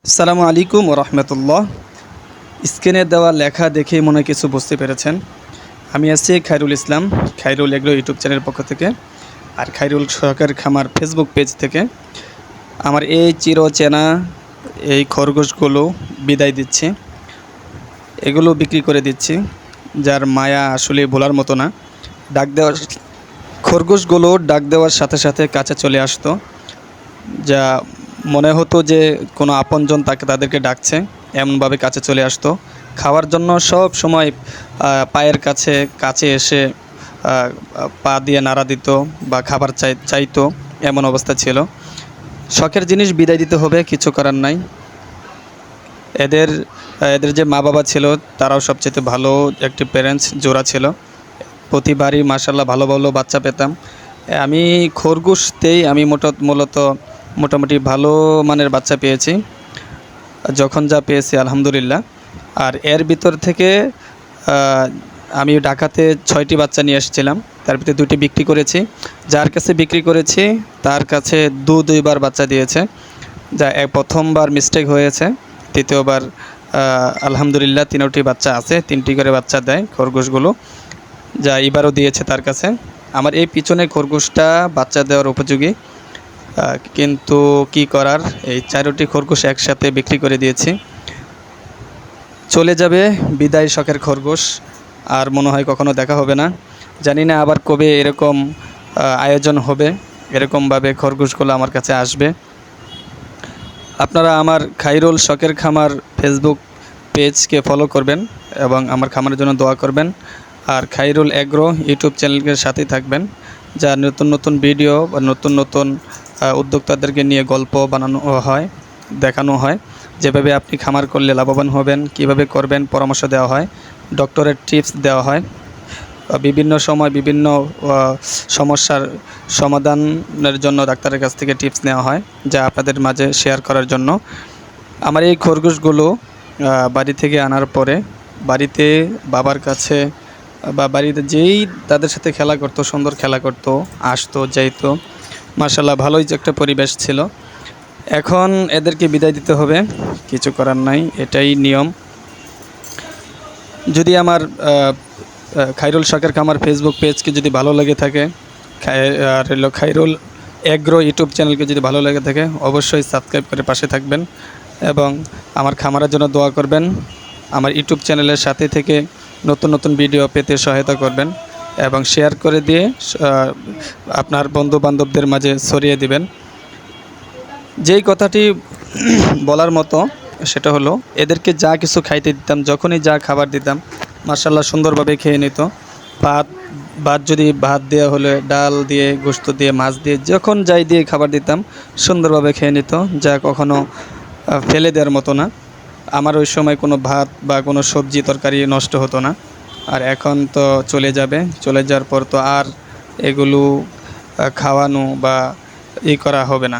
আসসালামু আলাইকুম ওয়া রাহমাতুল্লাহ। স্ক্রিনে দেওয়া লেখা দেখেই মনে হয় কিছু বুঝতে পেরেছেন। আমি আছি খায়রুল ইসলাম, খায়রুল এগ্রো ইউটিউব চ্যানেলের পক্ষ থেকে আর খায়রুল শখের খামার ফেসবুক পেজ থেকে। আমার এই চিরচেনা এই খরগোশগুলো বিদায় দিচ্ছি, এগুলো বিক্রি করে দিচ্ছি, যার মায়া আসলে ভোলার মতো না। ডাক দেওয়ার খরগোশগুলো ডাক দেওয়ার সাথে সাথে কাছে চলে আসতো, যা মনে হতো যে কোনো আপনজন তাদেরকে ডাকছে, এমনভাবে কাছে চলে আসতো। খাওয়ার জন্য সব সময় পায়ের কাছে এসে পা দিয়ে নাড়া দিত বা খাবার চাইতো, এমন অবস্থা ছিল। শখের জিনিস বিদায় দিতে হবে, কিছু করার নাই। এদের এদের যে মা বাবা ছিল তারাও সবচেয়ে ভালো একটি প্যারেন্টস জোড়া ছিল। প্রতিবারই মাশাআল্লাহ ভালো ভালো বাচ্চা পেতাম। আমি খরগোশতেই আমি মূলত মোটামুটি ভালো মানের বাচ্চা পেয়েছি, যখন যা পেয়েছি আলহামদুলিল্লাহ। আর এর ভিতর থেকে আমি ঢাকাতে 6টি বাচ্চা নিয়ে এসেছিলাম, তার ভিতরে 2টি বিক্রি করেছি। যার কাছে বিক্রি করেছি তার কাছে দুইবার বাচ্চা দিয়েছে, যা প্রথমবার মিস্টেক হয়েছে, দ্বিতীয়বার আলহামদুলিল্লাহ 3টি বাচ্চা আছে, 3টি করে বাচ্চা দেয় খরগোশগুলো, যা এবারও দিয়েছে তার কাছে। আমার এই পিছনে খরগোশটা বাচ্চা দেওয়ার উপযোগী, কিন্তু কি করার, এই 4টি খরগোশ একসাথে বিক্রি করে দিয়েছি। চলে যাবে বিদায় শখের খরগোশ, আর মনে হয় কখনো দেখা হবে না। জানি না আবার কবে এরকম আয়োজন হবে, এরকমভাবে খরগোশগুলো আমার কাছে আসবে। আপনারা আমার খায়রুল শখের খামার ফেসবুক পেজকে ফলো করবেন এবং আমার খামারের জন্য দোয়া করবেন। আর খায়রুল এগ্রো ইউটিউব চ্যানেলের সাথেই থাকবেন, যা নতুন নতুন ভিডিও বা নতুন নতুন উদ্যোক্তাদেরকে নিয়ে গল্প বানানো হয়, দেখানো হয়, যেভাবে আপনি খামার করলে লাভবান হবেন, কিভাবে করবেন পরামর্শ দেওয়া হয়, ডক্টরের টিপস দেওয়া হয়। বিভিন্ন সময় বিভিন্ন সমস্যার সমাধানের জন্য ডাক্তারের কাছ থেকে টিপস নেওয়া হয়, যা আপনাদের মাঝে শেয়ার করার জন্য। আমার এই খরগোশগুলো বাড়ি থেকে আনার পরে বাড়িতে বাবার কাছে বা বাড়িতে যেই তাদের সাথে খেলা করতো, সুন্দর খেলা করতো, আসতো যাইতো, মাশাআল্লাহ ভালোই যে একটা পরিবেশ ছিল। এখন এদেরকে বিদায় দিতে হবে, কিছু করার নাই, এটাই নিয়ম। যদি আমার খায়রুল শখের খামার ফেসবুক পেজকে যদি ভালো লেগে থাকে, আর খায়রুল এগ্রো ইউটিউব চ্যানেলকে যদি ভালো লেগে থাকে, অবশ্যই সাবস্ক্রাইব করে পাশে থাকবেন এবং আমার খামারের জন্য দোয়া করবেন। আমার ইউটিউব চ্যানেলের সাথে থেকে নতুন নতুন ভিডিও পেতে সহায়তা করবেন এবং শেয়ার করে দিয়ে আপনার বন্ধু বান্ধবদের মাঝে ছড়িয়ে দিবেন। যেই কথাটি বলার মতো সেটা হলো, এদেরকে যা কিছু খাইতে দিতাম, যখনই যা খাবার দিতাম মাশাআল্লাহ সুন্দরভাবে খেয়ে নিত। ভাত যদি ভাত দেওয়া হলে ডাল দিয়ে, গোশত দিয়ে, মাছ দিয়ে, যখন যাই দিয়ে খাবার দিতাম সুন্দরভাবে খেয়ে নিত, যা কখনো ফেলে দেওয়ার মতো না। আমার ওই সময় কোনো ভাত বা কোনো সবজি তরকারি নষ্ট হতো না। আর এখন তো চলে যাবে, চলে যাওয়ার পর তো আর এগুলো খাওয়ানো বা করা হবে না।